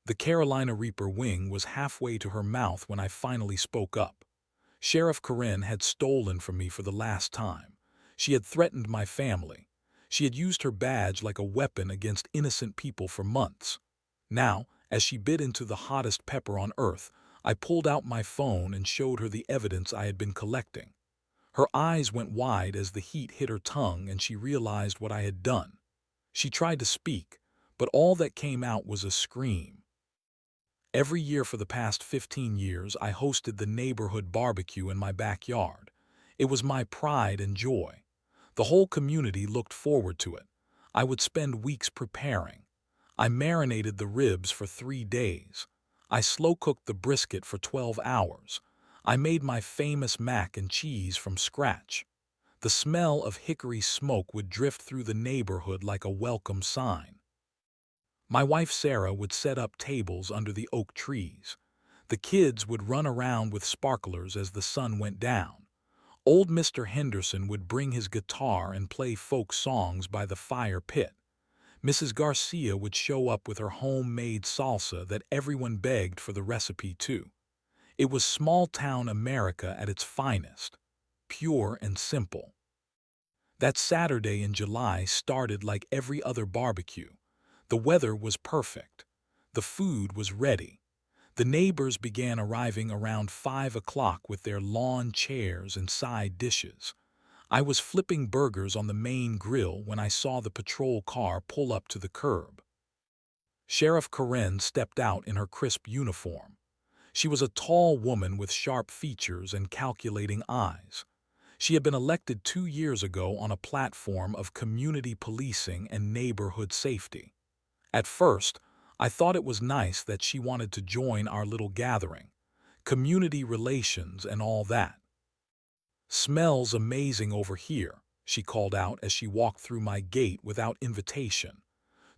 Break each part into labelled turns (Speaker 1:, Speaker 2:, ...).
Speaker 1: The Carolina Reaper wing was halfway to her mouth when I finally spoke up. Sheriff Corinne had stolen from me for the last time. She had threatened my family. She had used her badge like a weapon against innocent people for months. Now, as she bit into the hottest pepper on earth, I pulled out my phone and showed her the evidence I had been collecting. Her eyes went wide as the heat hit her tongue and she realized what I had done. She tried to speak, but all that came out was a scream. Every year for the past 15 years, I hosted the neighborhood barbecue in my backyard. It was my pride and joy. The whole community looked forward to it. I would spend weeks preparing. I marinated the ribs for 3 days. I slow-cooked the brisket for 12 hours. I made my famous mac and cheese from scratch. The smell of hickory smoke would drift through the neighborhood like a welcome sign. My wife Sarah would set up tables under the oak trees. The kids would run around with sparklers as the sun went down. Old Mr. Henderson would bring his guitar and play folk songs by the fire pit. Mrs. Garcia would show up with her homemade salsa that everyone begged for the recipe too. It was small-town America at its finest, pure and simple. That Saturday in July started like every other barbecue. The weather was perfect. The food was ready. The neighbors began arriving around 5 o'clock with their lawn chairs and side dishes. I was flipping burgers on the main grill when I saw the patrol car pull up to the curb. Sheriff Corinne stepped out in her crisp uniform. She was a tall woman with sharp features and calculating eyes. She had been elected 2 years ago on a platform of community policing and neighborhood safety. At first, I thought it was nice that she wanted to join our little gathering. Community relations and all that. "Smells amazing over here," she called out as she walked through my gate without invitation.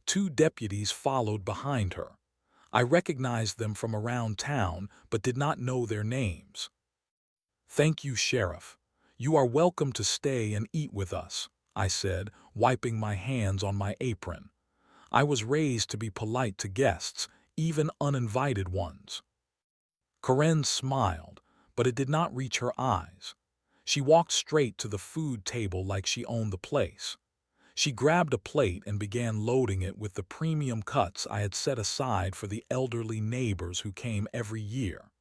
Speaker 1: 2 deputies followed behind her. I recognized them from around town but did not know their names. "Thank you, Sheriff. You are welcome to stay and eat with us," I said, wiping my hands on my apron. I was raised to be polite to guests, even uninvited ones. Corinne smiled, but it did not reach her eyes. She walked straight to the food table like she owned the place. She grabbed a plate and began loading it with the premium cuts I had set aside for the elderly neighbors who came every year.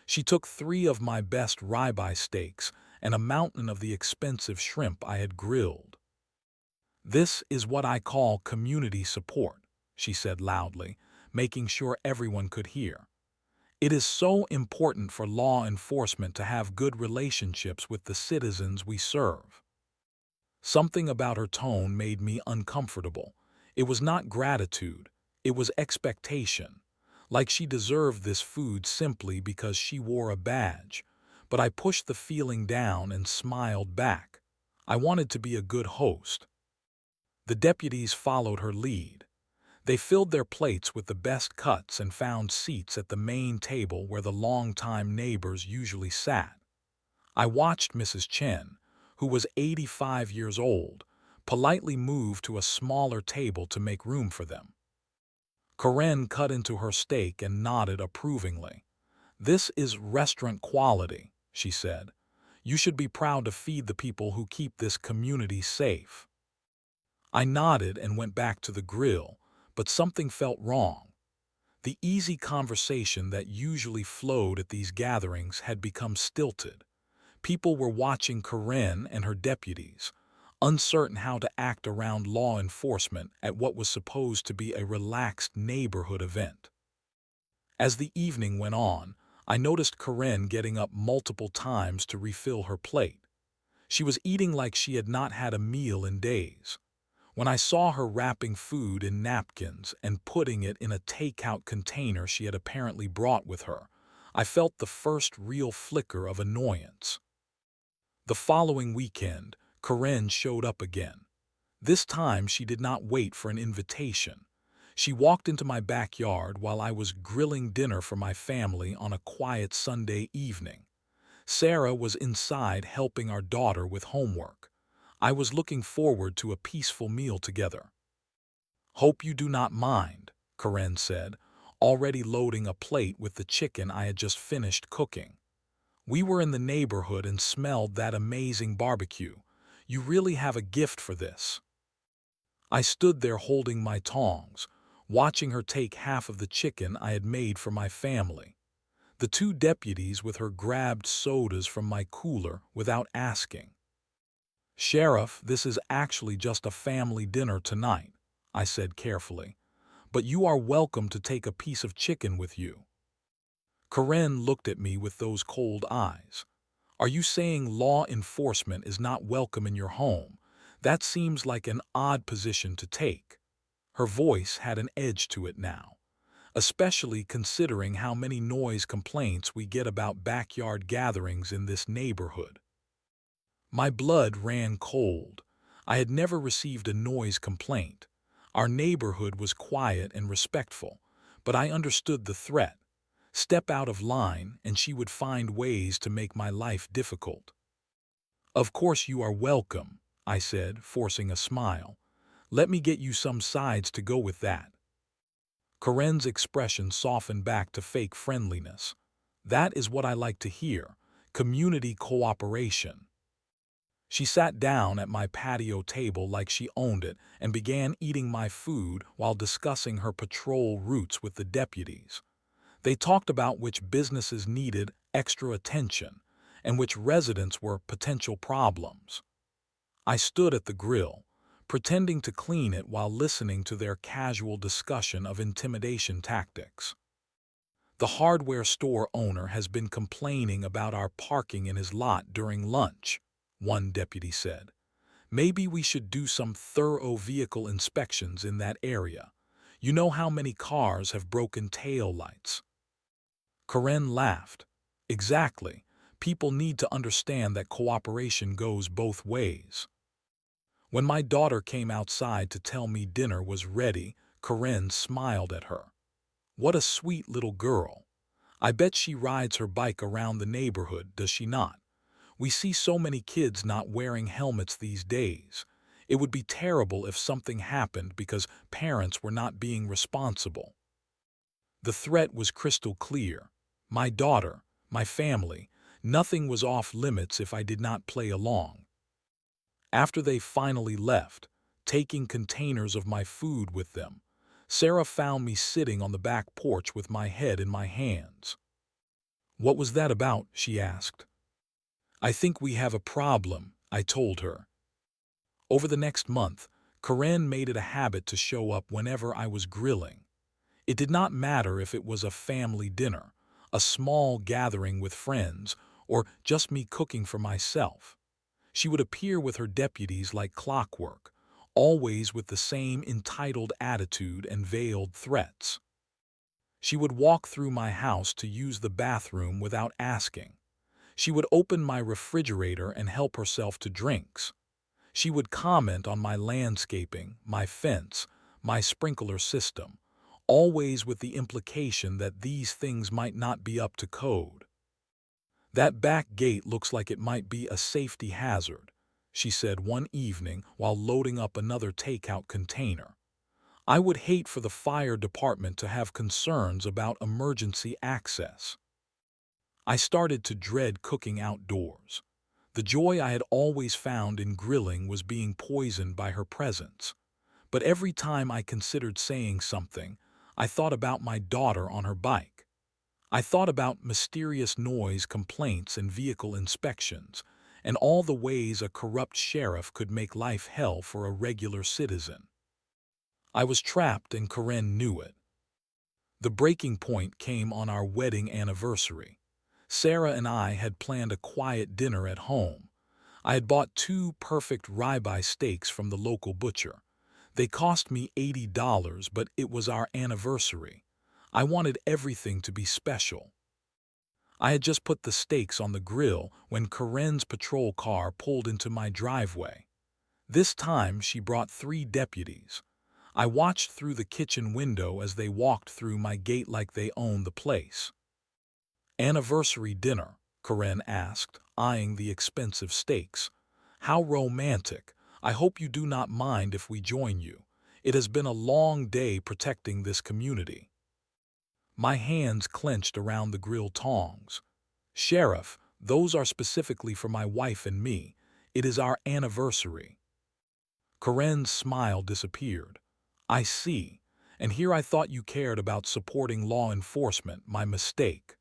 Speaker 1: She took 3 of my best ribeye steaks and a mountain of the expensive shrimp I had grilled. "This is what I call community support," she said loudly, making sure everyone could hear. "It is so important for law enforcement to have good relationships with the citizens we serve." Something about her tone made me uncomfortable. It was not gratitude, it was expectation. Like she deserved this food simply because she wore a badge. But I pushed the feeling down and smiled back. I wanted to be a good host. The deputies followed her lead. They filled their plates with the best cuts and found seats at the main table where the longtime neighbors usually sat. I watched Mrs. Chen, who was 85 years old, politely move to a smaller table to make room for them. Corinne cut into her steak and nodded approvingly. "This is restaurant quality," she said. "You should be proud to feed the people who keep this community safe." I nodded and went back to the grill, but something felt wrong. The easy conversation that usually flowed at these gatherings had become stilted. People were watching Corinne and her deputies, uncertain how to act around law enforcement at what was supposed to be a relaxed neighborhood event. As the evening went on, I noticed Corinne getting up multiple times to refill her plate. She was eating like she had not had a meal in days. When I saw her wrapping food in napkins and putting it in a takeout container she had apparently brought with her, I felt the first real flicker of annoyance. The following weekend, Corinne showed up again. This time she did not wait for an invitation. She walked into my backyard while I was grilling dinner for my family on a quiet Sunday evening. Sarah was inside helping our daughter with homework. I was looking forward to a peaceful meal together. "Hope you do not mind," Corinne said, already loading a plate with the chicken I had just finished cooking. We were in the neighborhood and smelled that amazing barbecue. You really have a gift for this. I stood there holding my tongs, watching her take half of the chicken I had made for my family. The two deputies with her grabbed sodas from my cooler without asking. "Sheriff, this is actually just a family dinner tonight," I said carefully, "but you are welcome to take a piece of chicken with you." Karen looked at me with those cold eyes. "Are you saying law enforcement is not welcome in your home? That seems like an odd position to take." Her voice had an edge to it now, especially considering how many noise complaints we get about backyard gatherings in this neighborhood. My blood ran cold. I had never received a noise complaint. Our neighborhood was quiet and respectful, but I understood the threat. Step out of line and she would find ways to make my life difficult. "Of course you are welcome," I said, forcing a smile. "Let me get you some sides to go with that." Karen's expression softened back to fake friendliness. "That is what I like to hear, community cooperation." She sat down at my patio table like she owned it and began eating my food while discussing her patrol routes with the deputies. They talked about which businesses needed extra attention and which residents were potential problems. I stood at the grill, pretending to clean it while listening to their casual discussion of intimidation tactics. "The hardware store owner has been complaining about our parking in his lot during lunch," one deputy said. "Maybe we should do some thorough vehicle inspections in that area. You know how many cars have broken tail lights." Karen laughed. "Exactly. People need to understand that cooperation goes both ways." When my daughter came outside to tell me dinner was ready, Karen smiled at her. "What a sweet little girl. I bet she rides her bike around the neighborhood, does she not? We see so many kids not wearing helmets these days. It would be terrible if something happened because parents were not being responsible." The threat was crystal clear. My daughter, my family, nothing was off limits if I did not play along. After they finally left, taking containers of my food with them, Sarah found me sitting on the back porch with my head in my hands. "What was that about?" she asked. "I think we have a problem," I told her. Over the next month, Karen made it a habit to show up whenever I was grilling. It did not matter if it was a family dinner, a small gathering with friends, or just me cooking for myself. She would appear with her deputies like clockwork, always with the same entitled attitude and veiled threats. She would walk through my house to use the bathroom without asking. She would open my refrigerator and help herself to drinks. She would comment on my landscaping, my fence, my sprinkler system, always with the implication that these things might not be up to code. "That back gate looks like it might be a safety hazard," she said one evening while loading up another takeout container. "I would hate for the fire department to have concerns about emergency access." I started to dread cooking outdoors. The joy I had always found in grilling was being poisoned by her presence. But every time I considered saying something, I thought about my daughter on her bike. I thought about mysterious noise complaints and vehicle inspections, and all the ways a corrupt sheriff could make life hell for a regular citizen. I was trapped and Karen knew it. The breaking point came on our wedding anniversary. Sarah and I had planned a quiet dinner at home. I had bought 2 perfect ribeye steaks from the local butcher. They cost me $80, but it was our anniversary. I wanted everything to be special. I had just put the steaks on the grill when Karen's patrol car pulled into my driveway. This time she brought 3 deputies. I watched through the kitchen window as they walked through my gate like they owned the place. "Anniversary dinner?" Karen asked, eyeing the expensive steaks. "How romantic. I hope you do not mind if we join you. It has been a long day protecting this community." My hands clenched around the grill tongs. "Sheriff, those are specifically for my wife and me. It is our anniversary." Corinne's smile disappeared. "I see. And here I thought you cared about supporting law enforcement. My mistake."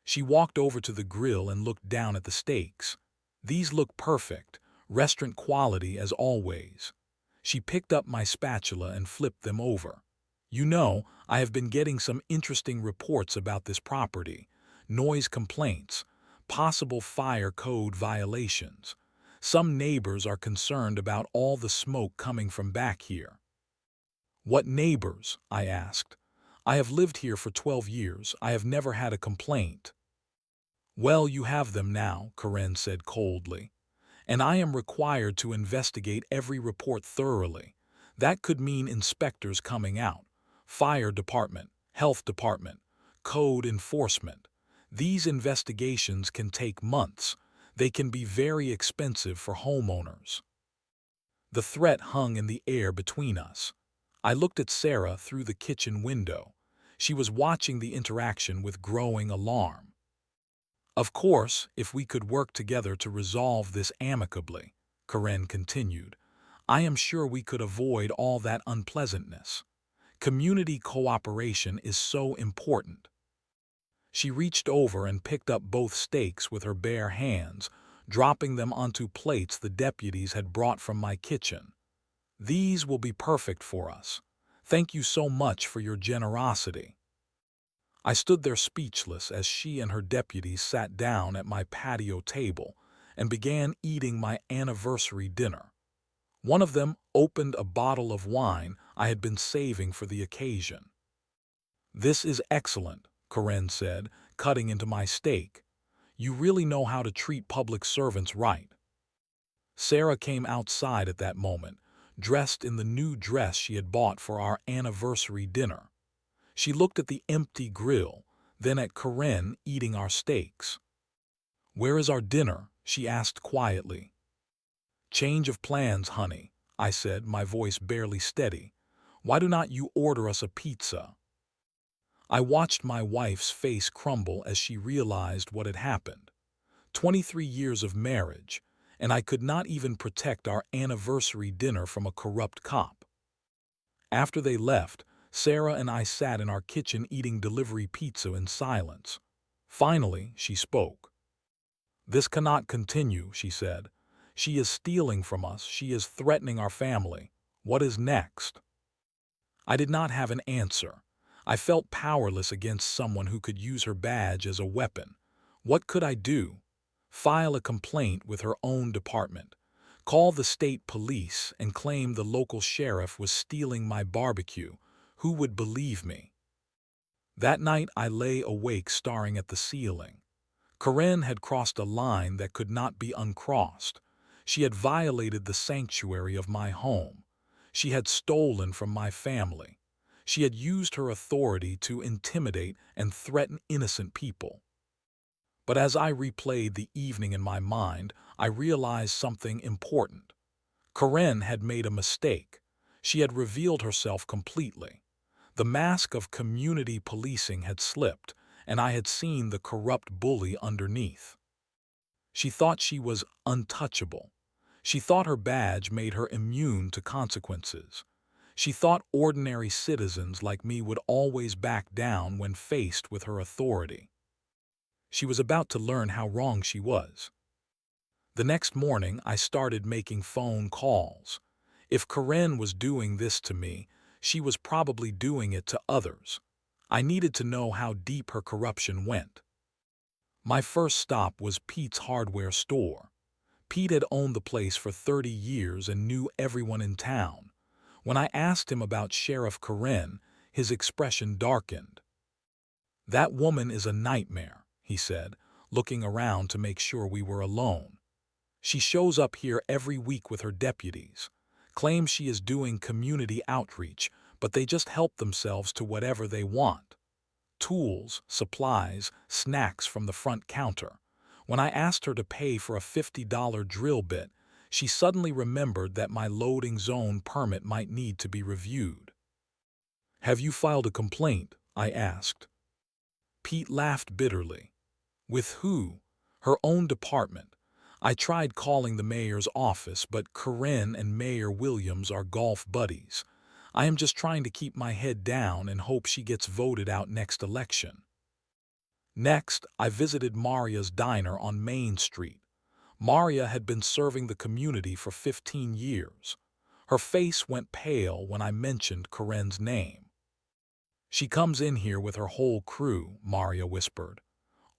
Speaker 1: She walked over to the grill and looked down at the steaks. "These look perfect, restaurant quality as always." She picked up my spatula and flipped them over. "You know, I have been getting some interesting reports about this property. Noise complaints, possible fire code violations. Some neighbors are concerned about all the smoke coming from back here." "What neighbors?" I asked. "I have lived here for 12 years. I have never had a complaint." "Well, you have them now," Corinne said coldly. "And I am required to investigate every report thoroughly. That could mean inspectors coming out, fire department, health department, code enforcement. These investigations can take months. They can be very expensive for homeowners." The threat hung in the air between us. I looked at Sarah through the kitchen window. She was watching the interaction with growing alarm. "Of course, if we could work together to resolve this amicably," Corinne continued, "I am sure we could avoid all that unpleasantness. Community cooperation is so important." She reached over and picked up both steaks with her bare hands, dropping them onto plates the deputies had brought from my kitchen. "These will be perfect for us. Thank you so much for your generosity." I stood there speechless as she and her deputies sat down at my patio table and began eating my anniversary dinner. One of them opened a bottle of wine I had been saving for the occasion. "This is excellent," Corinne said, cutting into my steak. "You really know how to treat public servants right." Sarah came outside at that moment, dressed in the new dress she had bought for our anniversary dinner. She looked at the empty grill, then at Corinne eating our steaks. "Where is our dinner?" she asked quietly. "Change of plans, honey," I said, my voice barely steady. "Why do not you order us a pizza?" I watched my wife's face crumble as she realized what had happened. 23 years of marriage, and I could not even protect our anniversary dinner from a corrupt cop. After they left, Sarah and I sat in our kitchen eating delivery pizza in silence. Finally, she spoke. "This cannot continue," she said. "She is stealing from us. She is threatening our family. What is next?" I did not have an answer. I felt powerless against someone who could use her badge as a weapon. What could I do? File a complaint with her own department, call the state police and claim the local sheriff was stealing my barbecue? Who would believe me? That night I lay awake staring at the ceiling. Corinne had crossed a line that could not be uncrossed. She had violated the sanctuary of my home. She had stolen from my family. She had used her authority to intimidate and threaten innocent people. But as I replayed the evening in my mind, I realized something important. Corinne had made a mistake. She had revealed herself completely. The mask of community policing had slipped, and I had seen the corrupt bully underneath. She thought she was untouchable. She thought her badge made her immune to consequences. She thought ordinary citizens like me would always back down when faced with her authority. She was about to learn how wrong she was. The next morning, I started making phone calls. If Corinne was doing this to me, she was probably doing it to others. I needed to know how deep her corruption went. My first stop was Pete's hardware store. Pete had owned the place for 30 years and knew everyone in town. When I asked him about Sheriff Corinne, his expression darkened. "That woman is a nightmare," he said, looking around to make sure we were alone. "She shows up here every week with her deputies, claims she is doing community outreach, but they just help themselves to whatever they want. Tools, supplies, snacks from the front counter. When I asked her to pay for a $50 drill bit, she suddenly remembered that my loading zone permit might need to be reviewed. "Have you filed a complaint?" I asked. Pete laughed bitterly. With who? Her own department. I tried calling the mayor's office, but Corinne and Mayor Williams are golf buddies. I am just trying to keep my head down and hope she gets voted out next election. Next, I visited Maria's diner on Main Street. Maria had been serving the community for 15 years. Her face went pale when I mentioned Corinne's name. She comes in here with her whole crew, Maria whispered.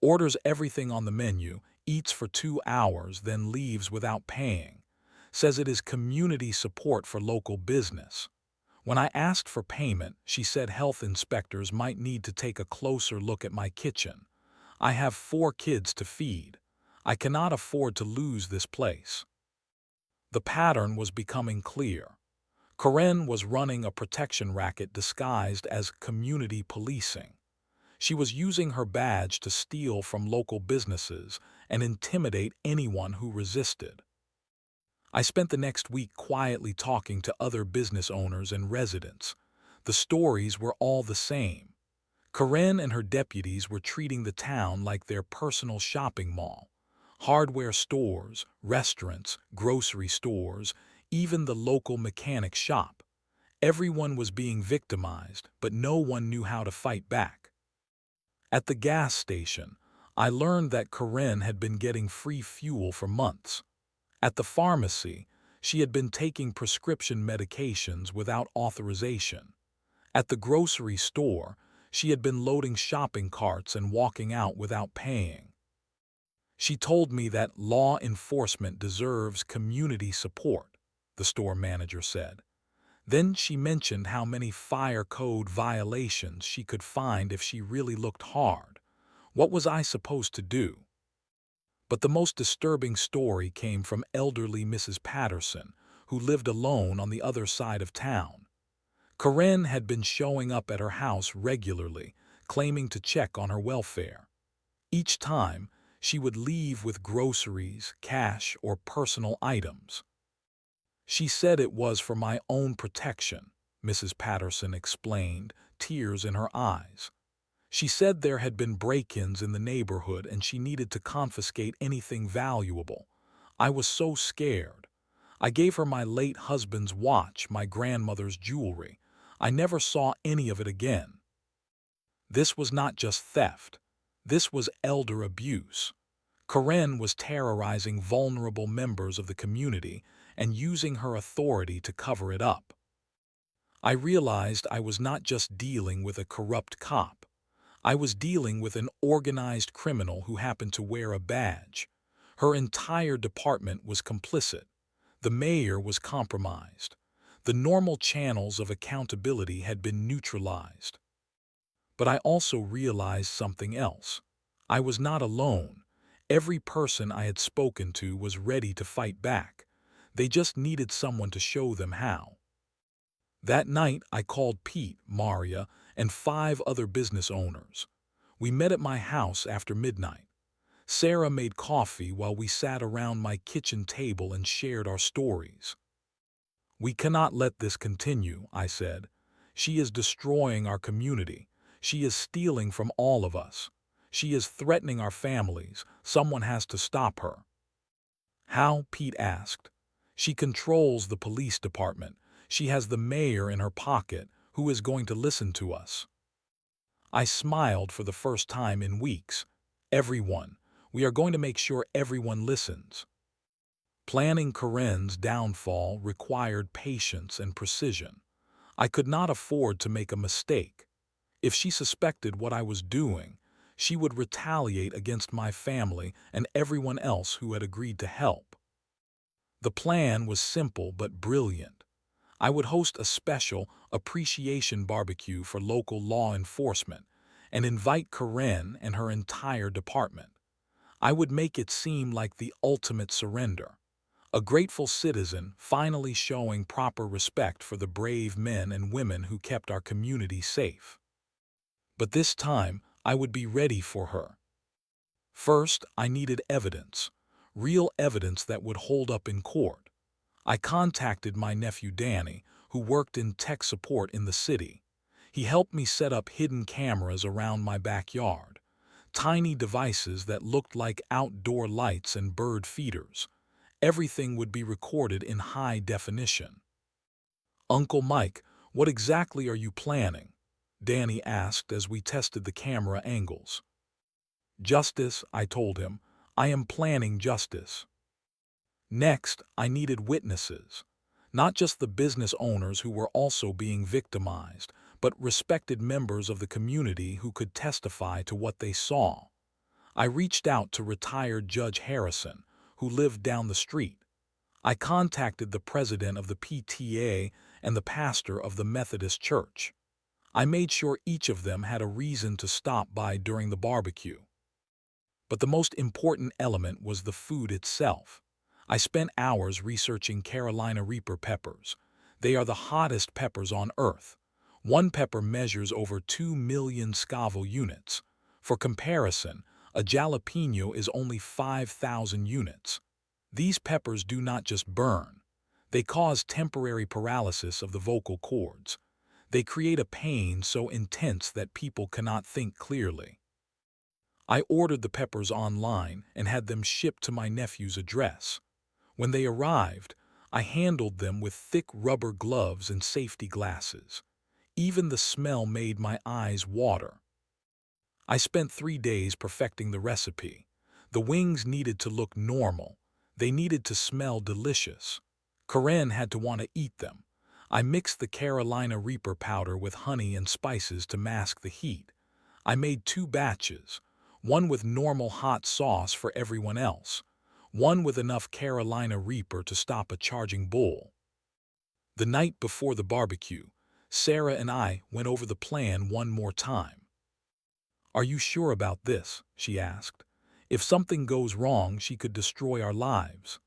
Speaker 1: Orders everything on the menu, eats for 2 hours, then leaves without paying. Says it is community support for local business. When I asked for payment, she said health inspectors might need to take a closer look at my kitchen. I have 4 kids to feed. I cannot afford to lose this place. The pattern was becoming clear. Corinne was running a protection racket disguised as community policing. She was using her badge to steal from local businesses and intimidate anyone who resisted. I spent the next week quietly talking to other business owners and residents. The stories were all the same. Corinne and her deputies were treating the town like their personal shopping mall. Hardware stores, restaurants, grocery stores, even the local mechanic shop. Everyone was being victimized, but no one knew how to fight back. At the gas station, I learned that Corinne had been getting free fuel for months. At the pharmacy, she had been taking prescription medications without authorization. At the grocery store, she had been loading shopping carts and walking out without paying. She told me that law enforcement deserves community support, the store manager said. Then she mentioned how many fire code violations she could find if she really looked hard. What was I supposed to do? But the most disturbing story came from elderly Mrs. Patterson, who lived alone on the other side of town. Corinne had been showing up at her house regularly, claiming to check on her welfare. Each time, she would leave with groceries, cash, or personal items. She said it was for my own protection, Mrs. Patterson explained, tears in her eyes. She said there had been break-ins in the neighborhood and she needed to confiscate anything valuable. I was so scared. I gave her my late husband's watch, my grandmother's jewelry. I never saw any of it again. This was not just theft. This was elder abuse. Corinne was terrorizing vulnerable members of the community and using her authority to cover it up. I realized I was not just dealing with a corrupt cop. I was dealing with an organized criminal who happened to wear a badge. Her entire department was complicit. The mayor was compromised. The normal channels of accountability had been neutralized. But I also realized something else. I was not alone. Every person I had spoken to was ready to fight back. They just needed someone to show them how. That night, I called Pete, Maria, and 5 other business owners. We met at my house after midnight. Sarah made coffee while we sat around my kitchen table and shared our stories. We cannot let this continue, I said. She is destroying our community. She is stealing from all of us. She is threatening our families. Someone has to stop her. How? Pete asked. She controls the police department. She has the mayor in her pocket. Who is going to listen to us? I smiled for the first time in weeks. Everyone. We are going to make sure everyone listens. Planning Corinne's downfall required patience and precision. I could not afford to make a mistake. If she suspected what I was doing, she would retaliate against my family and everyone else who had agreed to help. The plan was simple but brilliant. I would host a special appreciation barbecue for local law enforcement and invite Corinne and her entire department. I would make it seem like the ultimate surrender. A grateful citizen finally showing proper respect for the brave men and women who kept our community safe. But this time, I would be ready for her. First, I needed evidence, real evidence that would hold up in court. I contacted my nephew Danny, who worked in tech support in the city. He helped me set up hidden cameras around my backyard, tiny devices that looked like outdoor lights and bird feeders. Everything would be recorded in high definition. "Uncle Mike, what exactly are you planning?" Danny asked as we tested the camera angles. "Justice," I told him. "I am planning justice." Next, I needed witnesses. Not just the business owners who were also being victimized, but respected members of the community who could testify to what they saw. I reached out to retired Judge Harrison, who lived down the street. I contacted the president of the PTA and the pastor of the Methodist Church. I made sure each of them had a reason to stop by during the barbecue. But the most important element was the food itself. I spent hours researching Carolina Reaper peppers. They are the hottest peppers on Earth. One pepper measures over 2 million Scoville units. For comparison, a jalapeno is only 5,000 units. These peppers do not just burn. They cause temporary paralysis of the vocal cords. They create a pain so intense that people cannot think clearly. I ordered the peppers online and had them shipped to my nephew's address. When they arrived, I handled them with thick rubber gloves and safety glasses. Even the smell made my eyes water. I spent 3 days perfecting the recipe. The wings needed to look normal. They needed to smell delicious. Corinne had to want to eat them. I mixed the Carolina Reaper powder with honey and spices to mask the heat. I made 2 batches, one with normal hot sauce for everyone else, one with enough Carolina Reaper to stop a charging bull. The night before the barbecue, Sarah and I went over the plan one more time. "Are you sure about this?" she asked. "If something goes wrong, she could destroy our lives."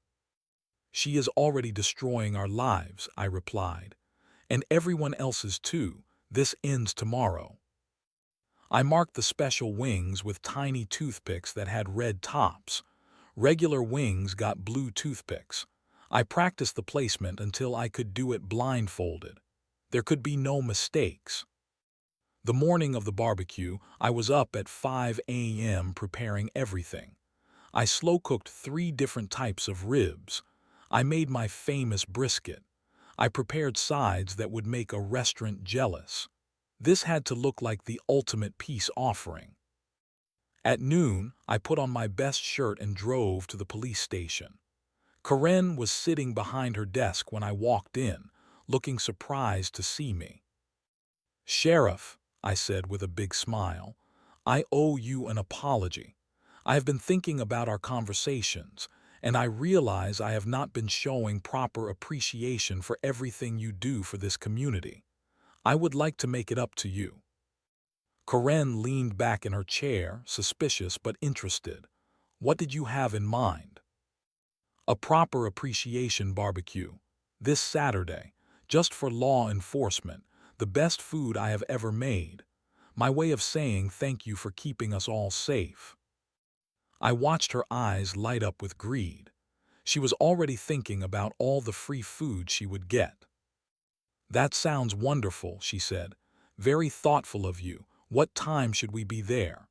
Speaker 1: "She is already destroying our lives," I replied. "And everyone else's too. This ends tomorrow." I marked the special wings with tiny toothpicks that had red tops. Regular wings got blue toothpicks. I practiced the placement until I could do it blindfolded. There could be no mistakes. The morning of the barbecue, I was up at 5 a.m. preparing everything. I slow-cooked 3 different types of ribs. I made my famous brisket. I prepared sides that would make a restaurant jealous. This had to look like the ultimate peace offering. At noon, I put on my best shirt and drove to the police station. Corinne was sitting behind her desk when I walked in, looking surprised to see me. "Sheriff," I said with a big smile, "I owe you an apology. I have been thinking about our conversations, and I realize I have not been showing proper appreciation for everything you do for this community. I would like to make it up to you." Corinne leaned back in her chair, suspicious but interested. "What did you have in mind?" "A proper appreciation barbecue. This Saturday, just for law enforcement, the best food I have ever made. My way of saying thank you for keeping us all safe." I watched her eyes light up with greed. She was already thinking about all the free food she would get. "That sounds wonderful," she said. "Very thoughtful of you. What time should we be there?"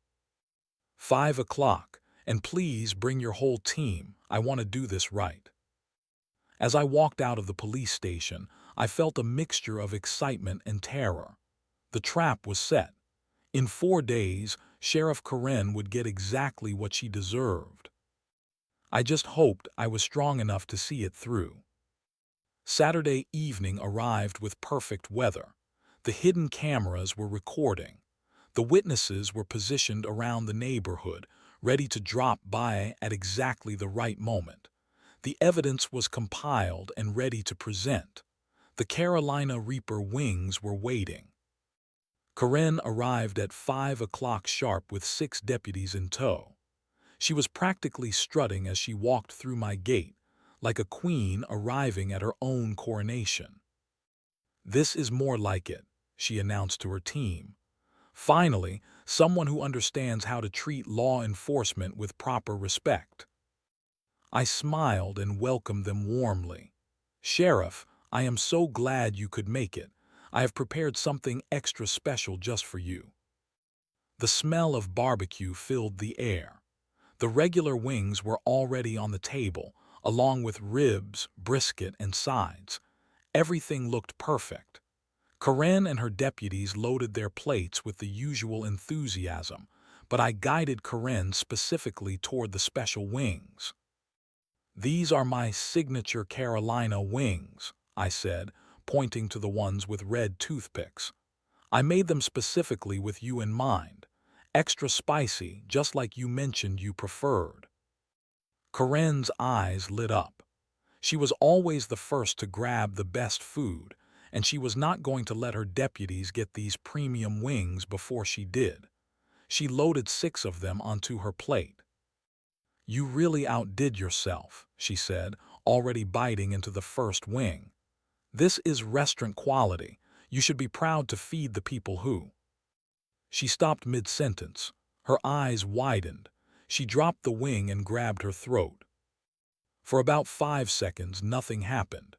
Speaker 1: 5 o'clock, and please bring your whole team. I want to do this right." As I walked out of the police station, I felt a mixture of excitement and terror. The trap was set. In 4 days, Sheriff Corinne would get exactly what she deserved. I just hoped I was strong enough to see it through. Saturday evening arrived with perfect weather. The hidden cameras were recording. The witnesses were positioned around the neighborhood, ready to drop by at exactly the right moment. The evidence was compiled and ready to present. The Carolina Reaper wings were waiting. Corinne arrived at 5 o'clock sharp with 6 deputies in tow. She was practically strutting as she walked through my gate, like a queen arriving at her own coronation. "This is more like it," she announced to her team. "Finally, someone who understands how to treat law enforcement with proper respect." I smiled and welcomed them warmly. "Sheriff, I am so glad you could make it. I have prepared something extra special just for you." The smell of barbecue filled the air. The regular wings were already on the table, along with ribs, brisket, and sides. Everything looked perfect. Corinne and her deputies loaded their plates with the usual enthusiasm, but I guided Corinne specifically toward the special wings. "These are my signature Carolina wings," I said, pointing to the ones with red toothpicks. "I made them specifically with you in mind. Extra spicy, just like you mentioned you preferred." Corinne's eyes lit up. She was always the first to grab the best food, and she was not going to let her deputies get these premium wings before she did. She loaded 6 of them onto her plate. "You really outdid yourself," she said, already biting into the first wing. "This is restaurant quality. You should be proud to feed the people who—" She stopped mid-sentence. Her eyes widened. She dropped the wing and grabbed her throat. For about 5 seconds, nothing happened.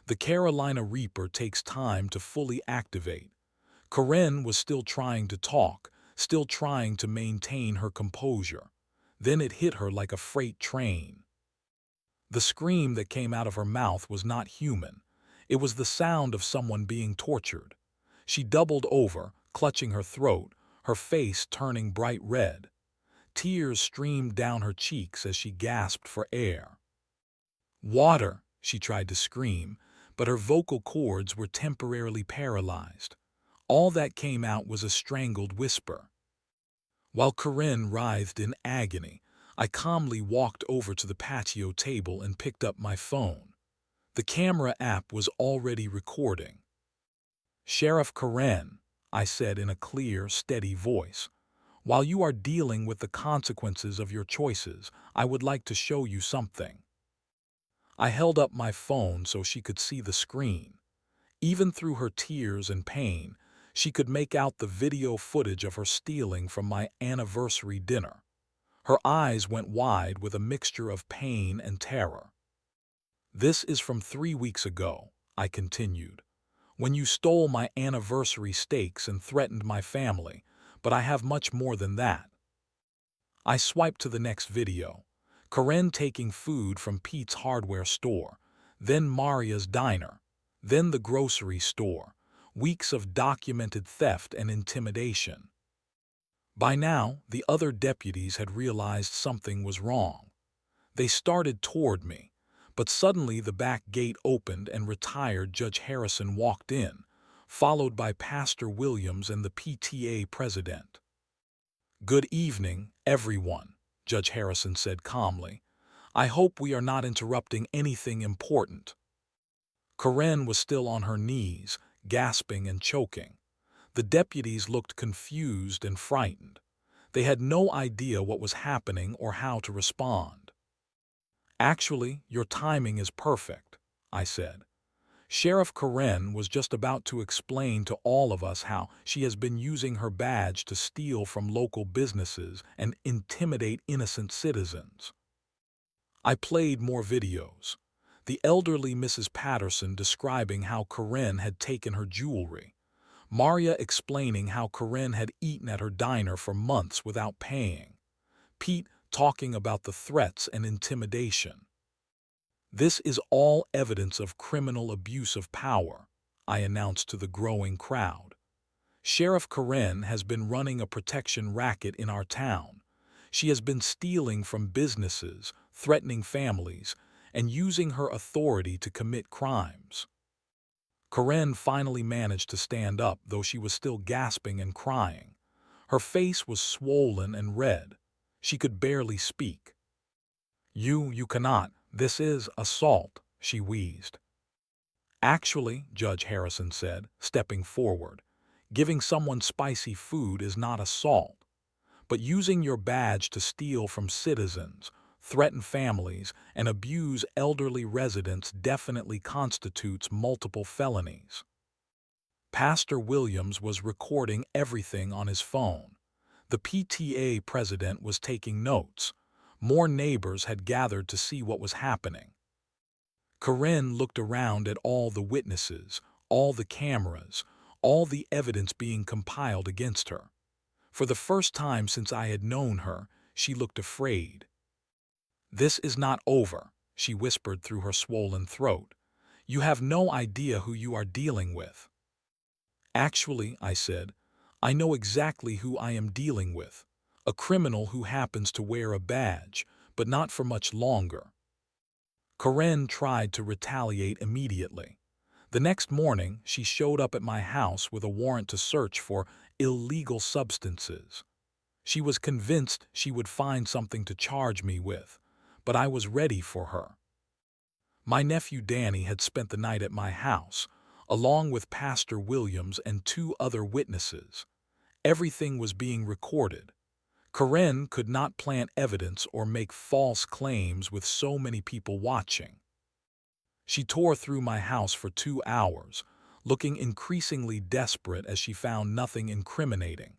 Speaker 1: The Carolina Reaper takes time to fully activate. Corinne was still trying to talk, still trying to maintain her composure. Then it hit her like a freight train. The scream that came out of her mouth was not human. It was the sound of someone being tortured. She doubled over, clutching her throat, her face turning bright red. Tears streamed down her cheeks as she gasped for air. "Water!" she tried to scream, but her vocal cords were temporarily paralyzed. All that came out was a strangled whisper. While Corinne writhed in agony, I calmly walked over to the patio table and picked up my phone. The camera app was already recording. "Sheriff Corinne," I said in a clear, steady voice, "while you are dealing with the consequences of your choices, I would like to show you something." I held up my phone so she could see the screen. Even through her tears and pain, she could make out the video footage of her stealing from my anniversary dinner. Her eyes went wide with a mixture of pain and terror. "This is from 3 weeks ago," I continued, "when you stole my anniversary steaks and threatened my family, but I have much more than that." I swiped to the next video. Corinne taking food from Pete's hardware store, then Maria's diner, then the grocery store. Weeks of documented theft and intimidation. By now, the other deputies had realized something was wrong. They started toward me, but suddenly the back gate opened and retired Judge Harrison walked in, followed by Pastor Williams and the PTA president. "Good evening, everyone," Judge Harrison said calmly. "I hope we are not interrupting anything important." Corinne was still on her knees, gasping and choking. The deputies looked confused and frightened. They had no idea what was happening or how to respond. "Actually, your timing is perfect," I said. "Sheriff Corinne was just about to explain to all of us how she has been using her badge to steal from local businesses and intimidate innocent citizens." I played more videos. The elderly Mrs. Patterson describing how Corinne had taken her jewelry. Maria explaining how Corinne had eaten at her diner for months without paying. Pete talking about the threats and intimidation. "This is all evidence of criminal abuse of power," I announced to the growing crowd. "Sheriff Corinne has been running a protection racket in our town. She has been stealing from businesses, threatening families, and using her authority to commit crimes." Corinne finally managed to stand up, though she was still gasping and crying. Her face was swollen and red. She could barely speak. You cannot. This is assault," she wheezed. "Actually," Judge Harrison said, stepping forward, "giving someone spicy food is not assault. But using your badge to steal from citizens, threaten families, and abuse elderly residents definitely constitutes multiple felonies." Pastor Williams was recording everything on his phone. The PTA president was taking notes. More neighbors had gathered to see what was happening. Corinne looked around at all the witnesses, all the cameras, all the evidence being compiled against her. For the first time since I had known her, she looked afraid. "This is not over," she whispered through her swollen throat. "You have no idea who you are dealing with." "Actually," I said, "I know exactly who I am dealing with. A criminal who happens to wear a badge, but not for much longer." Karen tried to retaliate immediately. The next morning, she showed up at my house with a warrant to search for illegal substances. She was convinced she would find something to charge me with, but I was ready for her. My nephew Danny had spent the night at my house, along with Pastor Williams and 2 other witnesses. Everything was being recorded. Karen could not plant evidence or make false claims with so many people watching. She tore through my house for 2 hours, looking increasingly desperate as she found nothing incriminating.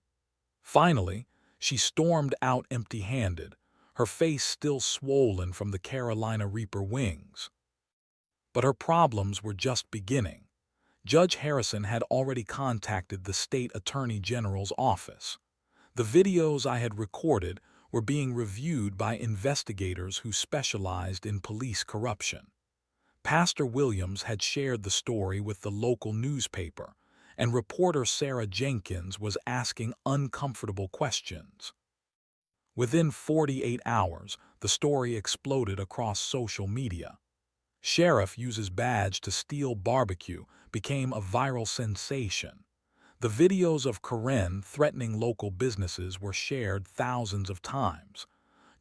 Speaker 1: Finally, she stormed out empty-handed, her face still swollen from the Carolina Reaper wings. But her problems were just beginning. Judge Harrison had already contacted the state attorney general's office. The videos I had recorded were being reviewed by investigators who specialized in police corruption. Pastor Williams had shared the story with the local newspaper, and reporter Sarah Jenkins was asking uncomfortable questions. Within 48 hours, the story exploded across social media. "Sheriff uses badge to steal barbecue" became a viral sensation. The videos of Karen threatening local businesses were shared thousands of times.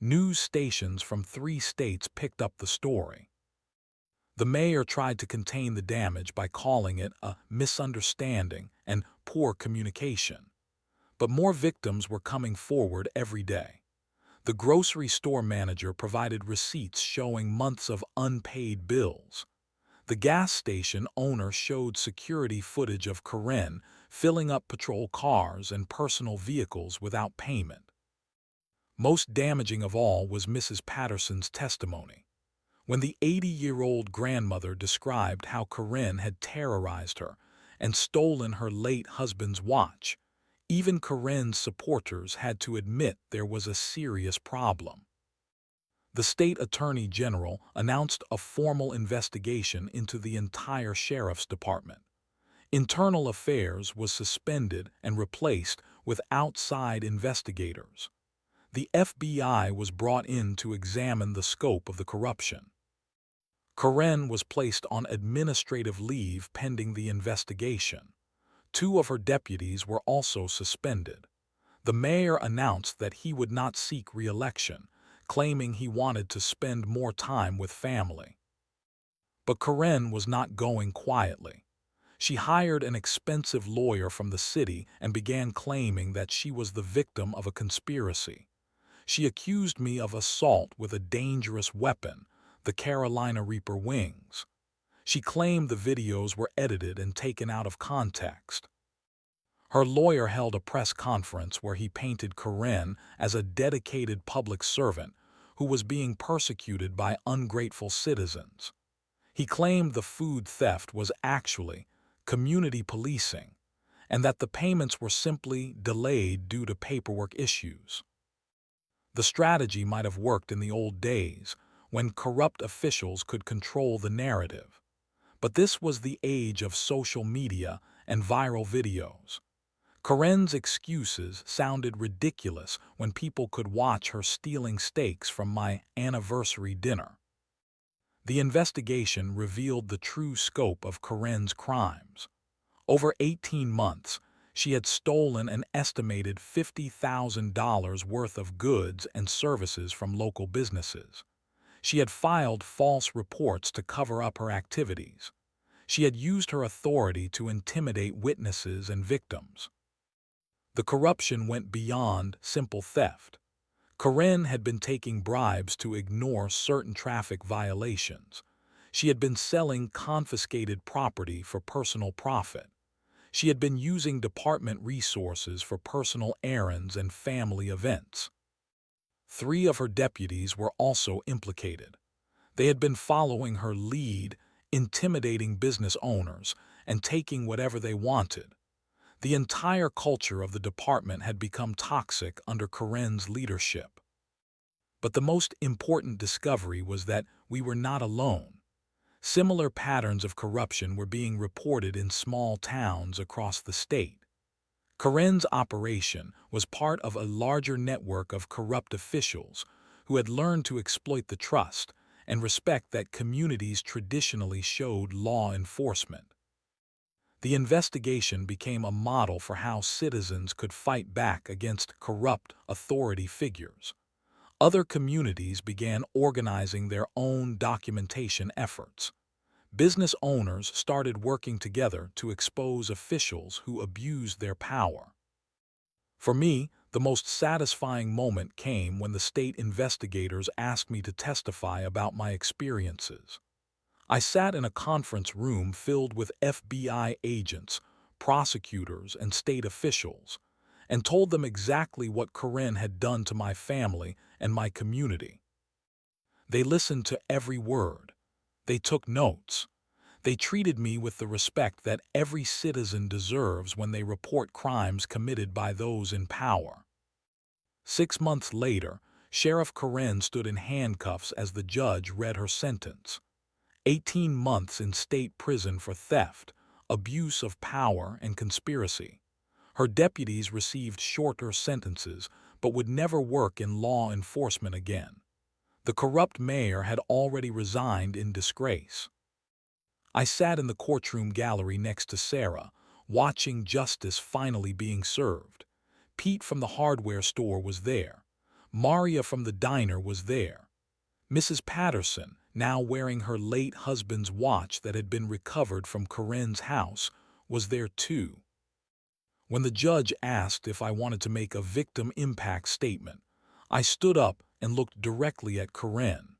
Speaker 1: News stations from 3 states picked up the story. The mayor tried to contain the damage by calling it a misunderstanding and poor communication. But more victims were coming forward every day. The grocery store manager provided receipts showing months of unpaid bills. The gas station owner showed security footage of Karen filling up patrol cars and personal vehicles without payment. Most damaging of all was Mrs. Patterson's testimony. When the 80-year-old grandmother described how Karen had terrorized her and stolen her late husband's watch, even Karen's supporters had to admit there was a serious problem. The state attorney general announced a formal investigation into the entire sheriff's department. Internal affairs was suspended and replaced with outside investigators. The FBI was brought in to examine the scope of the corruption. Karen was placed on administrative leave pending the investigation. 2 of her deputies were also suspended. The mayor announced that he would not seek re-election, claiming he wanted to spend more time with family. But Karen was not going quietly. She hired an expensive lawyer from the city and began claiming that she was the victim of a conspiracy. She accused me of assault with a dangerous weapon, the Carolina Reaper wings. She claimed the videos were edited and taken out of context. Her lawyer held a press conference where he painted Karen as a dedicated public servant who was being persecuted by ungrateful citizens. He claimed the food theft was actually community policing, and that the payments were simply delayed due to paperwork issues. The strategy might have worked in the old days, when corrupt officials could control the narrative. But this was the age of social media and viral videos. Karen's excuses sounded ridiculous when people could watch her stealing steaks from my anniversary dinner. The investigation revealed the true scope of Karen's crimes. Over 18 months, she had stolen an estimated $50,000 worth of goods and services from local businesses. She had filed false reports to cover up her activities. She had used her authority to intimidate witnesses and victims. The corruption went beyond simple theft. Karen had been taking bribes to ignore certain traffic violations. She had been selling confiscated property for personal profit. She had been using department resources for personal errands and family events. 3 of her deputies were also implicated. They had been following her lead, intimidating business owners, and taking whatever they wanted. The entire culture of the department had become toxic under Corinne's leadership. But the most important discovery was that we were not alone. Similar patterns of corruption were being reported in small towns across the state. Corinne's operation was part of a larger network of corrupt officials who had learned to exploit the trust and respect that communities traditionally showed law enforcement. The investigation became a model for how citizens could fight back against corrupt authority figures. Other communities began organizing their own documentation efforts. Business owners started working together to expose officials who abused their power. For me, the most satisfying moment came when the state investigators asked me to testify about my experiences. I sat in a conference room filled with FBI agents, prosecutors, and state officials, and told them exactly what Corinne had done to my family and my community. They listened to every word. They took notes. They treated me with the respect that every citizen deserves when they report crimes committed by those in power. 6 months later, Sheriff Corinne stood in handcuffs as the judge read her sentence. 18 months in state prison for theft, abuse of power, and conspiracy. Her deputies received shorter sentences but would never work in law enforcement again. The corrupt mayor had already resigned in disgrace. I sat in the courtroom gallery next to Sarah, watching justice finally being served. Pete from the hardware store was there. Maria from the diner was there. Mrs. Patterson, now wearing her late husband's watch that had been recovered from Corinne's house, was there too. When the judge asked if I wanted to make a victim impact statement, I stood up and looked directly at Corinne.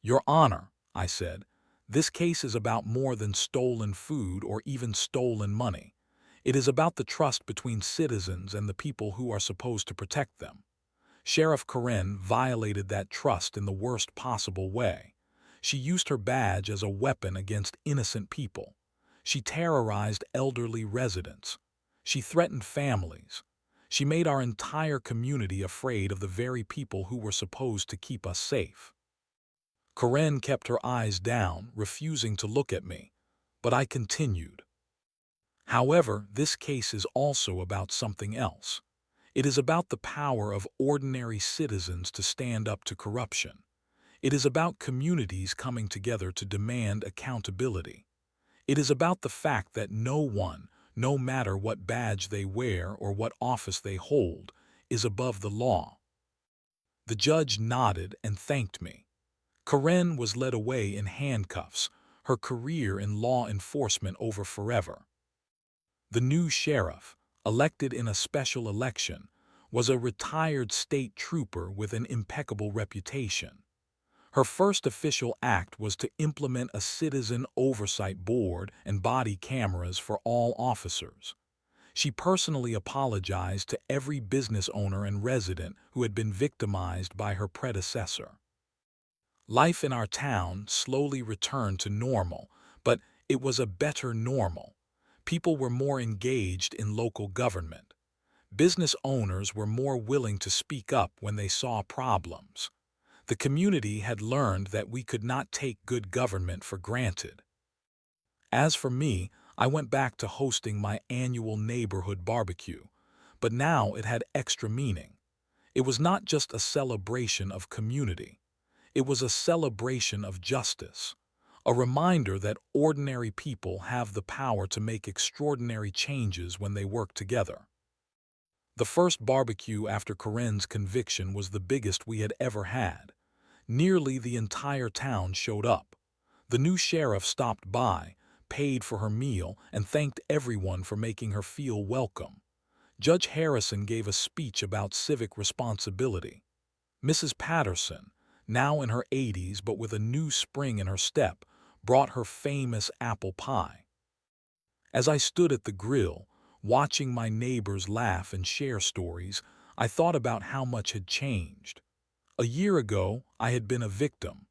Speaker 1: "Your Honor," I said, "this case is about more than stolen food or even stolen money. It is about the trust between citizens and the people who are supposed to protect them. Sheriff Corinne violated that trust in the worst possible way. She used her badge as a weapon against innocent people. She terrorized elderly residents. She threatened families. She made our entire community afraid of the very people who were supposed to keep us safe." Corinne kept her eyes down, refusing to look at me, but I continued. "However, this case is also about something else. It is about the power of ordinary citizens to stand up to corruption. It is about communities coming together to demand accountability. It is about the fact that no one, no matter what badge they wear or what office they hold, is above the law." The judge nodded and thanked me. Corinne was led away in handcuffs, her career in law enforcement over forever. The new sheriff, elected in a special election, was a retired state trooper with an impeccable reputation. Her first official act was to implement a citizen oversight board and body cameras for all officers. She personally apologized to every business owner and resident who had been victimized by her predecessor. Life in our town slowly returned to normal, but it was a better normal. People were more engaged in local government. Business owners were more willing to speak up when they saw problems. The community had learned that we could not take good government for granted. As for me, I went back to hosting my annual neighborhood barbecue, but now it had extra meaning. It was not just a celebration of community. It was a celebration of justice, a reminder that ordinary people have the power to make extraordinary changes when they work together. The first barbecue after Corinne's conviction was the biggest we had ever had. Nearly the entire town showed up. The new sheriff stopped by, paid for her meal, and thanked everyone for making her feel welcome. Judge Harrison gave a speech about civic responsibility. Mrs. Patterson, now in her 80s but with a new spring in her step, brought her famous apple pie. As I stood at the grill, watching my neighbors laugh and share stories, I thought about how much had changed. A year ago, I had been a victim.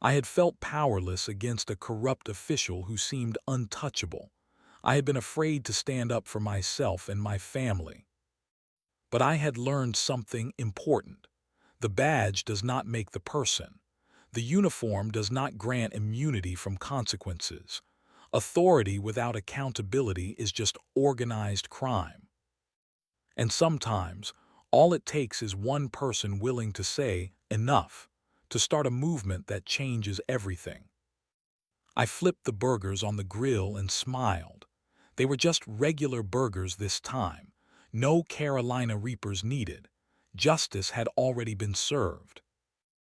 Speaker 1: I had felt powerless against a corrupt official who seemed untouchable. I had been afraid to stand up for myself and my family. But I had learned something important. The badge does not make the person. The uniform does not grant immunity from consequences. Authority without accountability is just organized crime. And sometimes, all it takes is one person willing to say, enough, to start a movement that changes everything. I flipped the burgers on the grill and smiled. They were just regular burgers this time. No Carolina Reapers needed. Justice had already been served.